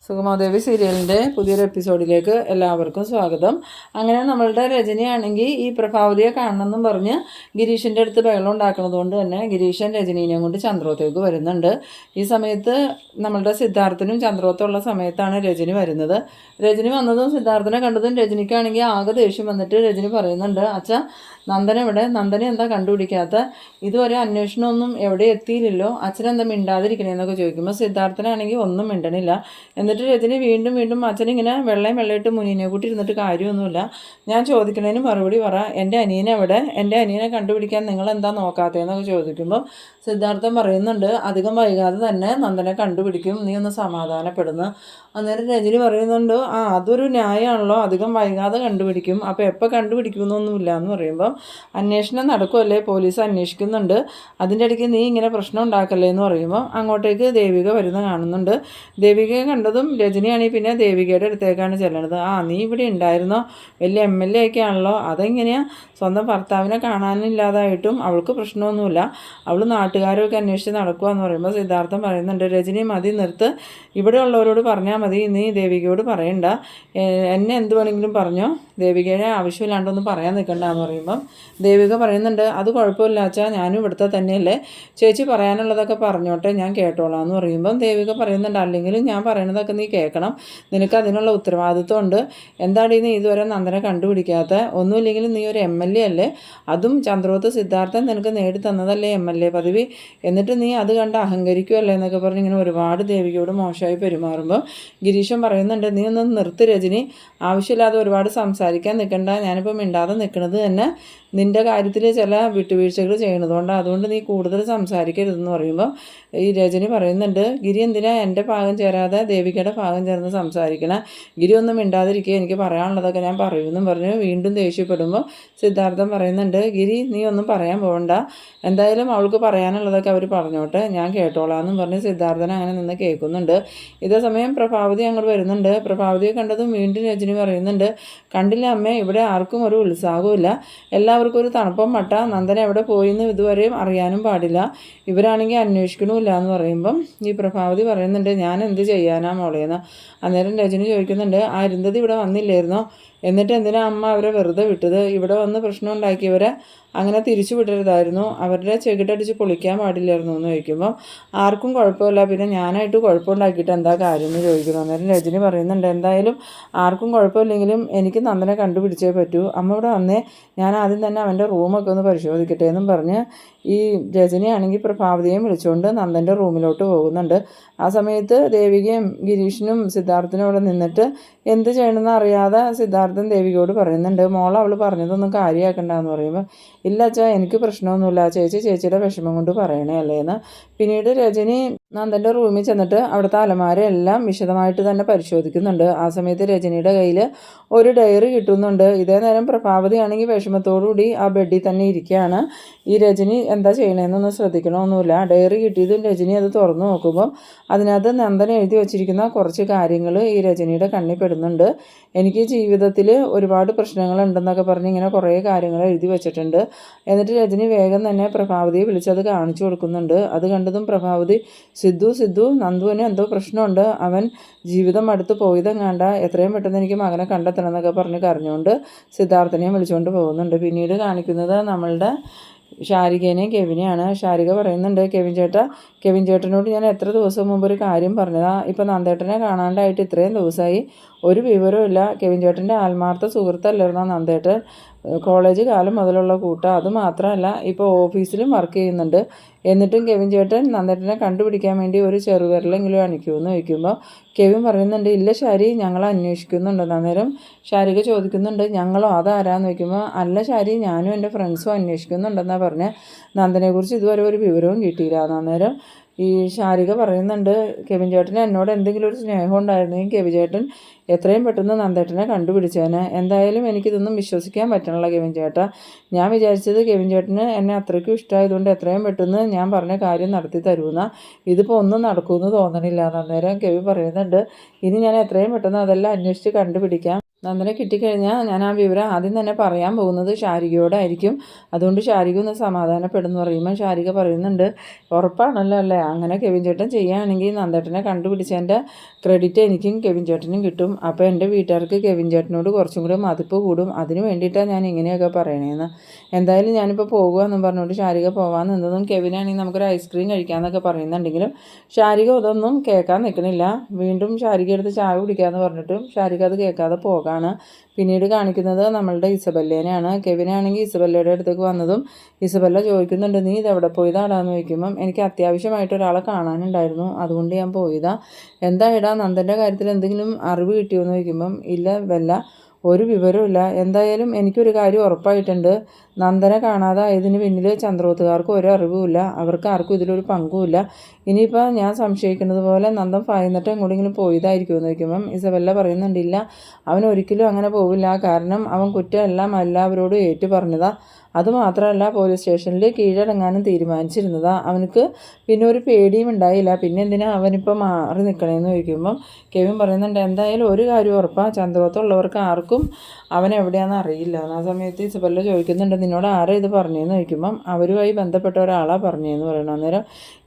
സുഗമാദേവി സീരിയലിൻ്റെ പുതിയൊരു എപ്പിസോഡിലേക്ക് എല്ലാവർക്കും സ്വാഗതം. അങ്ങനെ നമ്മളുടെ രജനിയാണെങ്കിൽ ഈ പ്രഭാവതിയെ കാണണമെന്നും പറഞ്ഞ് ഗിരീഷിൻ്റെ അടുത്ത് ബഹളം ഉണ്ടാക്കുന്നത് കൊണ്ട് തന്നെ ഗിരീഷൻ രജനീനെയും കൊണ്ട് ചന്ദ്രോത്തേക്ക് വരുന്നുണ്ട്. ഈ സമയത്ത് നമ്മളുടെ സിദ്ധാർത്ഥനും ചന്ദ്രോത്തും ഉള്ള സമയത്താണ് രജനി വരുന്നത്. രജനി വന്നതും സിദ്ധാർത്ഥനെ കണ്ടതും രജനിക്കാണെങ്കിൽ ആകെ ദേഷ്യം വന്നിട്ട് രജനി പറയുന്നുണ്ട്, അച്ഛാ നന്ദന എവിടെ? നന്ദനെ എന്താ കണ്ടുപിടിക്കാത്ത? ഇതുവരെ അന്വേഷണമൊന്നും എവിടെ എത്തിയില്ലല്ലോ, അച്ഛനെന്താ മിണ്ടാതിരിക്കണേന്നൊക്കെ ചോദിക്കുമ്പോൾ സിദ്ധാർത്ഥനാണെങ്കിൽ ഒന്നും മിണ്ടണില്ല. എന്നിട്ട് രജനി വീണ്ടും വീണ്ടും അച്ഛനിങ്ങനെ വെള്ളയിട്ട് മുനിനെ കൂട്ടി ഇരുന്നിട്ട് കാര്യമൊന്നുമില്ല, ഞാൻ ചോദിക്കുന്നതിന് മറുപടി പറ, എൻ്റെ അനിയനെവിടെ? എൻ്റെ അനിയനെ കണ്ടുപിടിക്കാൻ നിങ്ങളെന്താ നോക്കാത്തതെന്നൊക്കെ ചോദിക്കുമ്പോൾ സിദ്ധാർത്ഥൻ പറയുന്നുണ്ട്, അധികം വൈകാതെ തന്നെ നന്ദനെ കണ്ടുപിടിക്കും, നീ ഒന്ന് സമാധാനപ്പെടുന്നു. അന്നേരം രജനി പറയുന്നുണ്ട്, അതൊരു ന്യായമാണല്ലോ, അധികം വൈകാതെ കണ്ടുപിടിക്കും, അപ്പോൾ എപ്പോൾ കണ്ടുപിടിക്കുമെന്നൊന്നുമില്ല എന്ന് പറയുമ്പോൾ അന്വേഷണം നടക്കുമല്ലേ, പോലീസ് അന്വേഷിക്കുന്നുണ്ട്, അതിൻ്റെ ഇടയ്ക്ക് നീ ഇങ്ങനെ പ്രശ്നം ഉണ്ടാക്കല്ലേ എന്ന് പറയുമ്പോൾ അങ്ങോട്ടേക്ക് ദേവിക വരുന്ന കാണുന്നുണ്ട്. ദേവികയെ കണ്ടതും രജനിയാണെങ്കിൽ പിന്നെ ദേവികയുടെ അടുത്തേക്കാണ് ചെല്ലണത്. നീ ഇവിടെ ഉണ്ടായിരുന്നോ? വലിയ MLA ഒക്കെ ആണല്ലോ, അതെങ്ങനെയാണ് സ്വന്തം ഭർത്താവിനെ കാണാനില്ലാതായിട്ടും അവൾക്ക് പ്രശ്നമൊന്നുമില്ല, അവൾ നാട്ടുകാരൊക്കെ അന്വേഷിച്ച് നടക്കുക എന്ന് പറയുമ്പോൾ സിദ്ധാർത്ഥൻ പറയുന്നുണ്ട്, രജനി മതി നിർത്ത്, ഇവിടെ ഉള്ളവരോട് പറഞ്ഞാൽ മതി, നീ ദേവികയോട് പറയണ്ട, എന്നെ എന്ത് വേണമെങ്കിലും പറഞ്ഞോ, ദേവികയുടെ ആവശ്യമില്ലാണ്ടൊന്നും പറയാൻ നിൽക്കണ്ട എന്ന് പറയുമ്പം ദേവിക പറയുന്നുണ്ട്, അത് കുഴപ്പമില്ല അച്ഛാ, ഞാനും ഇവിടുത്തെ തന്നെയല്ലേ, ചേച്ചി പറയാനുള്ളതൊക്കെ പറഞ്ഞോട്ടെ, ഞാൻ കേട്ടോളാം എന്ന് പറയുമ്പം ദേവിക പറയുന്നുണ്ട്, അല്ലെങ്കിലും ഞാൻ പറയണതൊക്കെ നീ കേൾക്കണം, നിനക്ക് അതിനുള്ള ഉത്തരവാദിത്വം ഉണ്ട്, എന്താടി നീ ഇതുവരെ നന്ദനെ കണ്ടുപിടിക്കാത്ത? ഒന്നുമില്ലെങ്കിലും നീ ഒരു MLA അല്ലേ, അതും ചന്ദ്രോത്ത് സിദ്ധാർത്ഥൻ നിനക്ക് നേടി തന്നതല്ലേ MLA പദവി, എന്നിട്ട് നീ അത് കണ്ട് അഹങ്കരിക്കുമല്ലേ എന്നൊക്കെ പറഞ്ഞ് ഇങ്ങനെ ഒരുപാട് ദേവികയോട് മോശമായി പെരുമാറുമ്പോൾ ഗിരീഷൻ പറയുന്നുണ്ട്, നീ ഒന്ന് നിർത്തി രജനി, ആവശ്യമില്ലാതെ ഒരുപാട് സംസാരിക്കാൻ നിൽക്കണ്ട, ഞാനിപ്പോൾ മിണ്ടാതെ നിൽക്കുന്നത് തന്നെ നിൻ്റെ കാര്യത്തിൽ ചില വിട്ടുവീഴ്ചകൾ ചെയ്യണതുകൊണ്ട്, അതുകൊണ്ട് നീ കൂടുതൽ സംസാരിക്കരുതെന്ന് പറയുമ്പോൾ ഈ രജനി പറയുന്നുണ്ട്, ഗിരി എന്തിനാ എൻ്റെ ഭാഗം ചേരാതെ ദേവികയുടെ ഭാഗം ചേർന്ന് സംസാരിക്കണം, ഗിരി ഒന്നും മിണ്ടാതിരിക്കുക, എനിക്ക് പറയാനുള്ളതൊക്കെ ഞാൻ പറയുമെന്നും പറഞ്ഞ് വീണ്ടും ദേഷ്യപ്പെടുമ്പോൾ സിദ്ധാർത്ഥൻ പറയുന്നുണ്ട്, ഗിരി നീ ഒന്നും പറയാൻ പോകണ്ട, എന്തായാലും അവൾക്ക് പറയാനുള്ളതൊക്കെ അവർ പറഞ്ഞോട്ടെ, ഞാൻ കേട്ടോളാമെന്നും പറഞ്ഞ് സിദ്ധാർത്ഥൻ അങ്ങനെ നിന്ന് കേൾക്കുന്നുണ്ട്. ഇതേ സമയം പ്രഭാവതി അങ്ങോട്ട് വരുന്നുണ്ട്. പ്രഭാവതിയെ കണ്ടതും വീണ്ടും രജനി പറയുന്നുണ്ട്, കണ്ടില്ല അമ്മേ, ഇവിടെ ആർക്കും ഒരു ഉത്സാഹവുമില്ല, എല്ലാവർക്കും ഒരു തണുപ്പം മട്ട, നന്ദന എവിടെ പോയിന്ന് ഇതുവരെയും അറിയാനും പാടില്ല, ഇവരാണെങ്കിൽ അന്വേഷിക്കണമില്ല എന്ന് പറയുമ്പം ഈ പ്രഭാവതി പറയുന്നുണ്ട്, ഞാൻ എന്ത് ചെയ്യാനാ മോളേന്ന്. അന്നേരം രജനി ചോദിക്കുന്നുണ്ട്, അരുന്ധതി ഇവിടെ വന്നില്ലായിരുന്നോ, എന്നിട്ട് എന്തിനാ അമ്മ അവരെ വെറുതെ വിട്ടത്? ഇവിടെ വന്ന് പ്രശ്നം ഉണ്ടാക്കിയവരെ അങ്ങനെ തിരിച്ചു വിടരുതായിരുന്നു, അവരുടെ ചെകിട്ടടിച്ച് പൊളിക്കാൻ പാടില്ലായിരുന്നു എന്ന് ചോദിക്കുമ്പോൾ ആർക്കും കുഴപ്പമില്ല, പിന്നെ ഞാനായിട്ട് കുഴപ്പമുണ്ടാക്കിയിട്ട് എന്താ കാര്യം എന്ന് ചോദിക്കുന്നു. അന്നേരം രജനി പറയുന്നുണ്ട്, എന്തായാലും ആർക്കും കുഴപ്പമില്ലെങ്കിലും എനിക്ക് നന്ദനെ കണ്ടുപിടിച്ചേ പറ്റൂ, അമ്മ ഇവിടെ വന്നേ, ഞാൻ ആദ്യം തന്നെ അവൻ്റെ റൂമൊക്കെ ഒന്ന് പരിശോധിക്കട്ടെ എന്നും പറഞ്ഞ് ഈ രജനിയാണെങ്കിൽ പ്രഭാവതിയെയും വിളിച്ചുകൊണ്ട് നന്ദൻ്റെ റൂമിലോട്ട് പോകുന്നുണ്ട്. ആ സമയത്ത് ദേവികയും ഗിരീഷിനും സിദ്ധാർത്ഥനും അവിടെ നിന്നിട്ട് എന്ത് ചെയ്യണമെന്ന് അറിയാതെ സിദ്ധാർത്ഥൻ ദേവികയോട് പറയുന്നുണ്ട്, മോൾ അവൾ പറഞ്ഞതൊന്നും കാര്യമാക്കണ്ടെന്ന് പറയുമ്പോൾ ഇല്ല അച്ഛാ, എനിക്ക് പ്രശ്നമൊന്നുമില്ല, ചേച്ചിയുടെ വിഷമം കൊണ്ട് പറയണേ അല്ലേന്ന്. പിന്നീട് രജനി നന്ദൻ്റെ റൂമിൽ ചെന്നിട്ട് അവിടുത്തെ അലമാരയെല്ലാം വിശദമായിട്ട് തന്നെ പരിശോധിക്കുന്നുണ്ട്. ആ സമയത്ത് രജനിയുടെ കയ്യിൽ ഒരു ഡയറി കിട്ടുന്നുണ്ട്. ഇതേ നേരം പ്രഭാവതി ആണെങ്കിൽ വിഷമത്തോടുകൂടി ആ ബെഡിൽ തന്നെ ഇരിക്കുകയാണ്. ഈ രജനി എന്താ ചെയ്യണതെന്നൊന്നും ശ്രദ്ധിക്കണമൊന്നുമില്ല. ഡയറി കിട്ടിയതും രജനി അത് തുറന്നു നോക്കുമ്പോൾ അതിനകത്ത് നന്ദൻ എഴുതി വച്ചിരിക്കുന്ന കുറച്ച് കാര്യങ്ങൾ ഈ രജനിയുടെ കണ്ണിൽ പെടുന്നുണ്ട്. എനിക്ക് ജീവിതത്തിൽ ഒരുപാട് പ്രശ്നങ്ങളുണ്ടെന്നൊക്കെ പറഞ്ഞ് ഇങ്ങനെ കുറേ കാര്യങ്ങൾ എഴുതി വെച്ചിട്ടുണ്ട്. എന്നിട്ട് രജനി വേഗം തന്നെ പ്രഭാവതിയെ വിളിച്ചത് കാണിച്ചു കൊടുക്കുന്നുണ്ട്. അത് കണ്ടതും പ്രഭാവതി, സിദ്ധു നന്ദുവിന് എന്തോ പ്രശ്നമുണ്ട്, അവൻ ജീവിതം അടുത്ത് പോയതെങ്ങാണ്ട, എത്രയും പെട്ടെന്ന് എനിക്ക് മകനെ കണ്ടെത്തണം എന്നൊക്കെ പറഞ്ഞ് കരഞ്ഞുകൊണ്ട് സിദ്ധാർത്ഥനെയും വിളിച്ചുകൊണ്ട് പോകുന്നുണ്ട്. പിന്നീട് കാണിക്കുന്നത് നമ്മളുടെ ഷാരികേനെയും കെവിനെയാണ്. ഷാരിക പറയുന്നുണ്ട്, കെവിൻ ചേട്ടനോട് ഞാൻ എത്ര ദിവസം മുമ്പ് ഒരു കാര്യം പറഞ്ഞതാ, ഇപ്പം നന്ദേട്ടനെ കാണാണ്ടായിട്ട് ഇത്രയും ദിവസമായി ഒരു വിവരവും ഇല്ല. കെവിൻ ചേട്ടൻ്റെ ആത്മാർത്ഥ സുഹൃത്തല്ലായിരുന്നോ നന്ദേട്ടൻ, കോളേജ് കാലം മുതലുള്ള കൂട്ടം, അതുമാത്രമല്ല ഇപ്പോൾ ഓഫീസിലും വർക്ക് ചെയ്യുന്നുണ്ട്, എന്നിട്ടും കെവിൻ ചേട്ടൻ നന്ദേട്ടനെ കണ്ടുപിടിക്കാൻ വേണ്ടി ഒരു ചെറുവിരലെങ്കിലും അണിക്കുമെന്ന് ചോദിക്കുമ്പോൾ കെവിൻ പറയുന്നുണ്ട്, ഇല്ല ഷാരി, ഞങ്ങൾ അന്വേഷിക്കുന്നുണ്ടെന്ന്. അന്നേരം ഷാരിക ചോദിക്കുന്നുണ്ട്, ഞങ്ങളോ, അതാരാന്ന് ചോദിക്കുമ്പോൾ അല്ല ഷാരി, ഞാനും എൻ്റെ ഫ്രണ്ട്സും അന്വേഷിക്കുന്നുണ്ടെന്നാണ് പറഞ്ഞ് നന്ദനെക്കുറിച്ച് ഇതുവരെ ഒരു വിവരവും കിട്ടിയില്ല. അന്നേരം ഈ ഷാരിക പറയുന്നുണ്ട്, കെവിൻ ചേട്ടന് എന്നോട് എന്തെങ്കിലും ഒരു സ്നേഹം ഉണ്ടായിരുന്നെങ്കിൽ കെവിൻ ചേട്ടൻ എത്രയും പെട്ടെന്ന് നന്ദേട്ടനെ കണ്ടുപിടിച്ചേനെ. എന്തായാലും എനിക്കിതൊന്നും വിശ്വസിക്കാൻ പറ്റണില്ല കെവിൻ ചേട്ടാ, ഞാൻ വിചാരിച്ചത് കെവിൻ ചേട്ടന് എന്നെ അത്രയ്ക്കും ഇഷ്ടമായതുകൊണ്ട് എത്രയും പെട്ടെന്ന് ഞാൻ പറഞ്ഞ കാര്യം നടത്തി തരുമെന്നാ, ഇതിപ്പോൾ ഒന്നും നടക്കുമെന്ന് തോന്നണില്ല. അന്നേരം കെവിൻ പറയുന്നുണ്ട്, ഇനി ഞാൻ എത്രയും പെട്ടെന്ന് അതെല്ലാം അന്വേഷിച്ച് കണ്ടുപിടിക്കാം, നന്ദനെ കിട്ടിക്കഴിഞ്ഞാൽ ഞാൻ ആ വിവരം ആദ്യം തന്നെ പറയാൻ പോകുന്നത് ഷാരികയോടായിരിക്കും, അതുകൊണ്ട് ഷാരിക ഒന്ന് സമാധാനപ്പെടുന്നു പറയുമ്പോൾ ഷാരിക പറയുന്നുണ്ട്, ഉറപ്പാണല്ലോ അല്ലേ, അങ്ങനെ കെവിൻ ചേട്ടൻ ചെയ്യുകയാണെങ്കിൽ നന്ദേട്ടനെ കണ്ടുപിടിച്ചതിൻ്റെ ക്രെഡിറ്റ് എനിക്കും കെവിൻ ചേട്ടനും കിട്ടും. അപ്പോൾ എൻ്റെ വീട്ടുകാർക്ക് കെവിൻ ചേട്ടനോട് കുറച്ചും കൂടെ മതിപ്പ് കൂടും. അതിന് വേണ്ടിയിട്ടാണ് ഞാൻ ഇങ്ങനെയൊക്കെ പറയണേന്ന്. എന്തായാലും ഞാനിപ്പോൾ പോകുകയെന്നും പറഞ്ഞുകൊണ്ട് ശാരിക പോകാൻ നിന്നതും കെവിനാണെങ്കിൽ നമുക്കൊരു ഐസ്ക്രീം കഴിക്കാമെന്നൊക്കെ പറയുന്നുണ്ടെങ്കിലും ശാരിക അതൊന്നും കേൾക്കാൻ നിൽക്കണില്ല. വീണ്ടും ശാരിക എടുത്ത് ചായ കുടിക്കാമെന്ന് പറഞ്ഞിട്ടും ശാരിക അത് കേൾക്കാതെ പോകാണ്. പിന്നീട് കാണിക്കുന്നത് നമ്മളുടെ ഇസബല്ലേനെയാണ്. കെവിനാണെങ്കിൽ ഇസബല്ലയുടെ അടുത്തേക്ക് വന്നതും ഇസബല്ല ചോദിക്കുന്നുണ്ട്, നീ ഇതെവിടെ പോയതാടാന്ന് ചോദിക്കുമ്പം എനിക്ക് അത്യാവശ്യമായിട്ട് ഒരാളെ കാണാനുണ്ടായിരുന്നു, അതുകൊണ്ട് ഞാൻ പോയതാ. എന്താ ഇടാ നന്ദൻ്റെ കാര്യത്തിൽ എന്തെങ്കിലും അറിവ് കിട്ടിയോ എന്ന് ചോദിക്കുമ്പം ഇല്ല വല്ല ഒരു വിവരമില്ല. എന്തായാലും എനിക്കൊരു കാര്യം ഉറപ്പായിട്ടുണ്ട്, നന്ദനെ കാണാതായതിന് പിന്നിൽ ചന്ദ്രോത്തുകാർക്ക് ഒരു അറിവുമില്ല, അവർക്ക് ആർക്കും ഇതിലൊരു പങ്കുമില്ല. ഇനിയിപ്പോൾ ഞാൻ സംശയിക്കുന്നത് പോലെ നന്ദൻ ഭയന്നിട്ട് എങ്ങോട്ടെങ്കിലും പോയതായിരിക്കുമെന്ന് ചോദിക്കുമ്പം ഇസബല്ല പറയുന്നുണ്ടില്ല, അവൻ ഒരിക്കലും അങ്ങനെ പോവില്ല. കാരണം അവൻ കുറ്റമെല്ലാം എല്ലാവരോടും ഏറ്റു പറഞ്ഞതാ. അതുമാത്രമല്ല പോലീസ് സ്റ്റേഷനിൽ കീഴടങ്ങാനും തീരുമാനിച്ചിരുന്നതാ. അവനക്ക് പിന്നെ ഒരു പേടിയും ഉണ്ടായില്ല. പിന്നെ എന്തിനാ അവനിപ്പോൾ മാറി നിൽക്കണേന്ന് ചോദിക്കുമ്പം കെവിൻ പറയുന്നുണ്ട്, എന്തായാലും ഒരു കാര്യം ഉറപ്പാണ്, ചന്ദ്രോത്തുള്ളവർക്ക് ആർക്കും അവൻ എവിടെയാണെന്ന് അറിയില്ല. ആ സമയത്ത് ഇസബല്ല ചോദിക്കുന്നുണ്ട്, നിന്നോട് ആരാ ഇത് പറഞ്ഞതെന്ന് ചോദിക്കുമ്പം അവരുമായി ബന്ധപ്പെട്ട ഒരാളാണ് പറഞ്ഞതെന്ന് പറയണം. അന്നേരം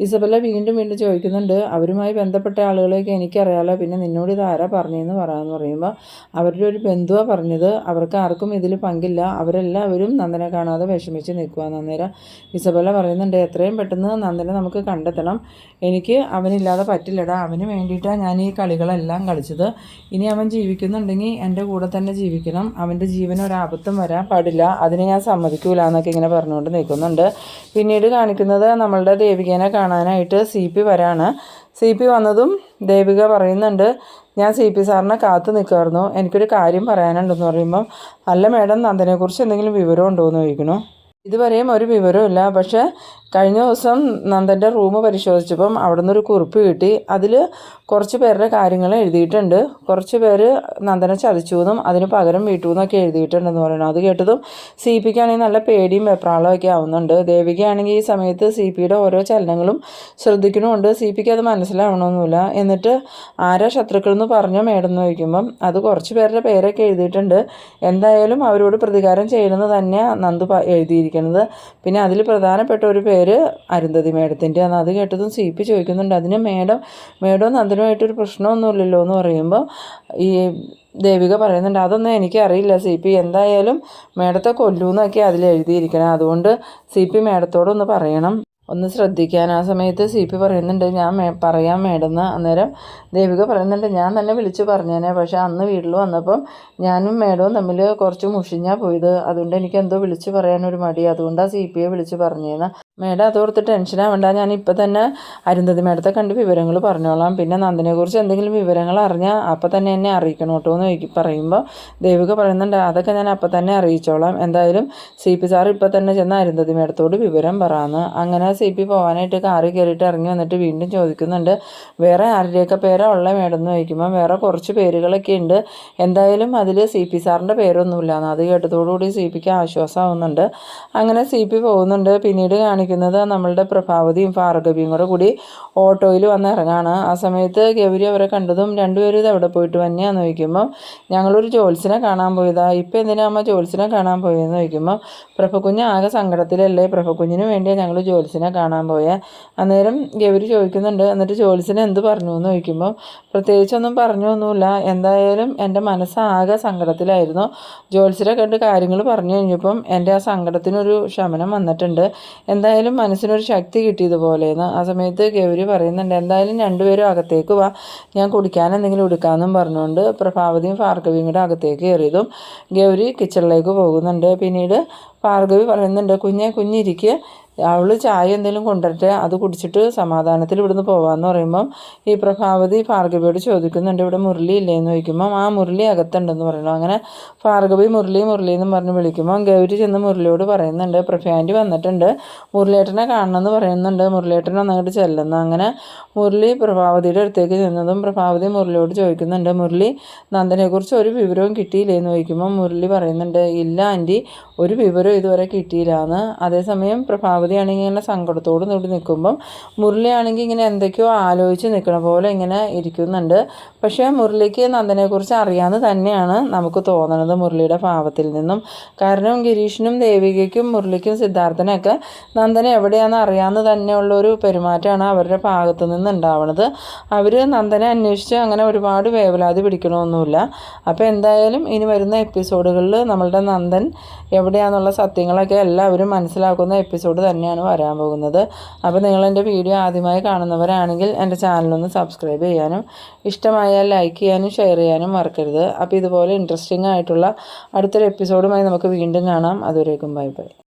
ഇസബല്ല വീണ്ടും വീണ്ടും ചോദിക്കുന്നുണ്ട്, അവരുമായി ബന്ധപ്പെട്ട ആളുകളെയൊക്കെ എനിക്കറിയാലോ, പിന്നെ നിന്നോട് ഇത് ആരാ പറഞ്ഞതെന്ന് പറയാമെന്ന് പറയുമ്പോൾ അവരുടെ ഒരു ബന്ധുവാണ് പറഞ്ഞത്, അവർക്ക് ആർക്കും ഇതിൽ പങ്കില്ല, അവരെല്ലാവരും നന്ദനെ കാണാതെ വിഷമിച്ച് നിൽക്കുകയെന്ന്. അന്നേരം ഇസബല്ല പറയുന്നുണ്ട്, എത്രയും പെട്ടെന്ന് നന്ദനെ നമുക്ക് കണ്ടെത്തണം, എനിക്ക് അവനില്ലാതെ പറ്റില്ലടാ, അവന് വേണ്ടിയിട്ടാണ് ഞാൻ ഈ കളികളെല്ലാം കളിച്ചത്. ഇനി അവൻ ജീവിക്കുന്നുണ്ടെങ്കിൽ എൻ്റെ കൂടെ തന്നെ ജീവിക്കണം, അവൻ്റെ ജീവന് ഒരാപത്തും വരാൻ പാടില്ല, അതിന് ഞാൻ സമ്മതിക്കൂല എന്നൊക്കെ ഇങ്ങനെ പറഞ്ഞുകൊണ്ട് നിൽക്കുന്നുണ്ട്. പിന്നീട് കാണിക്കുന്നത് നമ്മളുടെ ദേവികേനെ കാണാനായിട്ട് CP വരാണ്. CP വന്നതും ദേവിക പറയുന്നുണ്ട്, ഞാൻ CP സാറിനെ കാത്തു നിൽക്കുമായിരുന്നു, എനിക്കൊരു കാര്യം പറയാനുണ്ടെന്ന് പറയുമ്പം അല്ല മേഡം, നന്ദനെക്കുറിച്ച് എന്തെങ്കിലും വിവരം ഉണ്ടോ എന്ന് ചോദിക്കണു. ഇതുവരെയും ഒരു വിവരമില്ല, പക്ഷേ കഴിഞ്ഞ ദിവസം നന്ദൻ്റെ റൂം പരിശോധിച്ചപ്പം അവിടെ നിന്നൊരു കുറിപ്പ് കിട്ടി. അതിൽ കുറച്ച് പേരുടെ കാര്യങ്ങൾ എഴുതിയിട്ടുണ്ട്, കുറച്ച് പേര് നന്ദനെ ചതിച്ചു എന്നും അതിന് പകരം വീട്ടു എന്നൊക്കെ എഴുതിയിട്ടുണ്ടെന്ന് പറയണം. അത് കേട്ടതും CPക്കാണെങ്കിൽ നല്ല പേടിയും വെപ്രാളമൊക്കെ ആവുന്നുണ്ട്. ദേവികയാണെങ്കിൽ ഈ സമയത്ത് CPയുടെ ഓരോ ചലനങ്ങളും ശ്രദ്ധിക്കണമുണ്ട്. CPക്ക് അത് മനസ്സിലാവണമെന്നില്ല. എന്നിട്ട് ആരാ ശത്രുക്കളെന്ന് പറഞ്ഞോ മേഡം എന്ന് ചോദിക്കുമ്പം അത് കുറച്ച് പേരുടെ പേരൊക്കെ എഴുതിയിട്ടുണ്ട്, എന്തായാലും അവരോട് പ്രതികാരം ചെയ്യണമെന്ന് തന്നെയാണ് നന്ദു എഴുതിയിരിക്കുന്നത്. പിന്നെ അതിൽ പ്രധാനപ്പെട്ട ഒരു പേര് അരുന്ധതി മേഡത്തിൻ്റെ ആണ്. അത് കേട്ടതും CP ചോദിക്കുന്നുണ്ട്, അതിന് മേഡവും നന്ദനുമായിട്ടൊരു പ്രശ്നമൊന്നുമില്ലല്ലോ എന്ന് പറയുമ്പോൾ ഈ ദേവിക പറയുന്നുണ്ട്, അതൊന്നും എനിക്കറിയില്ല CP, എന്തായാലും മേഡത്തെ കൊല്ലൂന്നൊക്കെ അതിൽ എഴുതിയിരിക്കണം, അതുകൊണ്ട് CP മേഡത്തോടൊന്ന് പറയണം, ഒന്ന് ശ്രദ്ധിക്കാൻ. ആ സമയത്ത് CP പറയുന്നുണ്ട്, ഞാൻ പറയാം മേഡം. അന്നേരം ദേവിക പറയുന്നുണ്ട്, ഞാൻ തന്നെ വിളിച്ച് പറഞ്ഞേനെ, പക്ഷേ അന്ന് വീട്ടിൽ വന്നപ്പം ഞാനും മേഡവും തമ്മിൽ കുറച്ച് മുഷിഞ്ഞാൽ പോയത്, അതുകൊണ്ട് എനിക്ക് എന്തോ വിളിച്ച് പറയാനൊരു മടി, അതുകൊണ്ടാണ് CPയെ വിളിച്ച് പറഞ്ഞേന്ന്. മേഡം അതോർത്ത് ടെൻഷനാവണ്ട, ഞാൻ ഇപ്പം തന്നെ അരുന്ധതി മേഡത്തെ കണ്ട് വിവരങ്ങൾ പറഞ്ഞോളാം, പിന്നെ നന്ദനെക്കുറിച്ച് എന്തെങ്കിലും വിവരങ്ങൾ അറിഞ്ഞാൽ അപ്പം തന്നെ എന്നെ അറിയിക്കണം കേട്ടോ എന്ന് പറയുമ്പോൾ ദേവിക പറയുന്നുണ്ട്, അതൊക്കെ ഞാൻ അപ്പം തന്നെ അറിയിച്ചോളാം, എന്തായാലും CP സാർ ഇപ്പം തന്നെ ചെന്ന് അരുന്ധതി മേഡത്തോട് വിവരം പറയാമെന്ന്. അങ്ങനെ CP പോകാനായിട്ട് കാറിൽ കയറിയിട്ട് ഇറങ്ങി വന്നിട്ട് വീണ്ടും ചോദിക്കുന്നുണ്ട്, വേറെ ആരുടെയൊക്കെ പേരാ ഉള്ള മേഡം എന്ന് ചോദിക്കുമ്പോൾ വേറെ കുറച്ച് പേരുകളൊക്കെ ഉണ്ട്, എന്തായാലും അതിൽ CP സാറിൻ്റെ പേരൊന്നുമില്ലാന്ന്. അത് കേട്ടതോടുകൂടി CPക്ക് ആശ്വാസമാവുന്നുണ്ട്. അങ്ങനെ CP പോകുന്നുണ്ട്. പിന്നീട് കാണിക്കുന്നത് നമ്മളുടെ പ്രഭാവതിയും ഭാർഗവിയും കൂടി ഓട്ടോയിൽ വന്ന് ഇറങ്ങാണ്. ആ സമയത്ത് ഗൗരി അവരെ കണ്ടതും രണ്ടുപേരും ഇത് എവിടെ പോയിട്ട് വന്നെയാന്ന് ചോദിക്കുമ്പോൾ ഞങ്ങളൊരു ജോത്സ്യനെ കാണാൻ പോയതാ, ഇപ്പം എന്തിനാ അമ്മ ജോത്സ്യനെ കാണാൻ പോയതെന്ന് ചോദിക്കുമ്പോൾ പ്രഭകുഞ്ഞ് ആകെ സങ്കടത്തിലല്ലേ, പ്രഭകുഞ്ഞിന് വേണ്ടിയാണ് ഞങ്ങൾ ജോത്സ്യനെ കാണാൻ പോയത്. അന്നേരം ഗൗരി ചോദിക്കുന്നുണ്ട്, എന്നിട്ട് ജോത്സ്യനെ എന്ത് പറഞ്ഞു എന്ന് ചോദിക്കുമ്പോൾ പ്രത്യേകിച്ചൊന്നും പറഞ്ഞൊന്നുമില്ല, എന്തായാലും എൻ്റെ മനസ്സാകെ സങ്കടത്തിലായിരുന്നു, ജോത്സ്യരെ കണ്ട് കാര്യങ്ങൾ പറഞ്ഞു കഴിഞ്ഞപ്പം എൻ്റെ ആ സങ്കടത്തിനൊരു ശമനം വന്നിട്ടുണ്ട്, എന്തായാലും മനസ്സിനൊരു ശക്തി കിട്ടിയതുപോലെയെന്ന്. ആ സമയത്ത് ഗൗരി പറയുന്നുണ്ട്, എന്തായാലും രണ്ടുപേരും അകത്തേക്ക് വാ, ഞാൻ കുടിക്കാൻ എന്തെങ്കിലും എടുക്കാമെന്നും പറഞ്ഞുകൊണ്ട് പ്രഭാവതിയും ഭാർഗവിയും കൂടെ അകത്തേക്ക് കയറിയതും ഗൗരി കിച്ചണിലേക്ക് പോകുന്നുണ്ട്. പിന്നീട് ഭാർഗവി പറയുന്നുണ്ട്, കുഞ്ഞിരിക്കുക, അവൾ ചായ എന്തെങ്കിലും കൊണ്ടുവരട്ടെ, അത് കുടിച്ചിട്ട് സമാധാനത്തിൽ ഇവിടുന്ന് പോകാമെന്ന് പറയുമ്പം ഈ പ്രഭാവതി ഭാർഗവിയോട് ചോദിക്കുന്നുണ്ട്, ഇവിടെ മുരളി ഇല്ലേന്ന് ചോദിക്കുമ്പം ആ മുരളി അകത്തുണ്ടെന്ന് പറയുന്നു. അങ്ങനെ ഭാർഗവി മുരളി എന്നും പറഞ്ഞ് വിളിക്കുമ്പം ഗൗരി ചെന്ന് മുരളിയോട് പറയുന്നുണ്ട്, പ്രഭയാൻറ്റി വന്നിട്ടുണ്ട്, മുരളിയേട്ടനെ കാണണമെന്ന് പറയുന്നുണ്ട്, മുരളിയേട്ടൻ വന്നങ്ങോട്ട് ചെല്ലുന്നു. അങ്ങനെ മുരളി പ്രഭാവതിയുടെ അടുത്തേക്ക് ചെന്നതും പ്രഭാവതി മുരളിയോട് ചോദിക്കുന്നുണ്ട്, മുരളി നന്ദനെക്കുറിച്ച് ഒരു വിവരവും കിട്ടിയില്ലേന്ന് ചോദിക്കുമ്പോൾ മുരളി പറയുന്നുണ്ട്, ഇല്ല ആൻറ്റി, ഒരു വിവരവും ഇതുവരെ കിട്ടിയില്ല എന്ന്. അതേസമയം പ്രഭാവതി പ്രഭാവതി ആണെങ്കിൽ ഇങ്ങനെ സങ്കടത്തോട് കൂടി നിൽക്കുമ്പം മുരളിയാണെങ്കിൽ ഇങ്ങനെ എന്തൊക്കെയോ ആലോചിച്ച് നിൽക്കണ പോലെ ഇങ്ങനെ ഇരിക്കുന്നുണ്ട്. പക്ഷേ മുരളിക്ക് നന്ദനെക്കുറിച്ച് അറിയാമെന്ന് തന്നെയാണ് നമുക്ക് തോന്നണത് മുരളിയുടെ ഭാവത്തിൽ നിന്നും. കാരണം ഗിരീഷിനും ദേവികയ്ക്കും മുരളിക്കും സിദ്ധാർത്ഥനൊക്കെ നന്ദന എവിടെയാണെന്ന് അറിയാമെന്ന് തന്നെയുള്ളൊരു പെരുമാറ്റമാണ് അവരുടെ ഭാഗത്തു നിന്ന് ഉണ്ടാവണത്. അവർ നന്ദനെ അന്വേഷിച്ച് അങ്ങനെ ഒരുപാട് വേവലാതി പിടിക്കണമൊന്നുമില്ല. അപ്പോൾ എന്തായാലും ഇനി വരുന്ന എപ്പിസോഡുകളിൽ നമ്മളുടെ നന്ദൻ എവിടെയാണെന്നുള്ള സത്യങ്ങളൊക്കെ എല്ലാവരും മനസ്സിലാക്കുന്ന എപ്പിസോഡ് തന്നെയാണ് വരാൻ പോകുന്നത്. അപ്പോൾ നിങ്ങളെൻ്റെ വീഡിയോ ആദ്യമായി കാണുന്നവരാണെങ്കിൽ എൻ്റെ ചാനലൊന്ന് സബ്സ്ക്രൈബ് ചെയ്യാനും ഇഷ്ടമായാൽ ലൈക്ക് ചെയ്യാനും ഷെയർ ചെയ്യാനും മറക്കരുത്. അപ്പോൾ ഇതുപോലെ ഇൻട്രസ്റ്റിംഗ് ആയിട്ടുള്ള അടുത്തൊരു എപ്പിസോഡുമായി നമുക്ക് വീണ്ടും കാണാം. അതുവരേക്കും ബൈ ബൈ.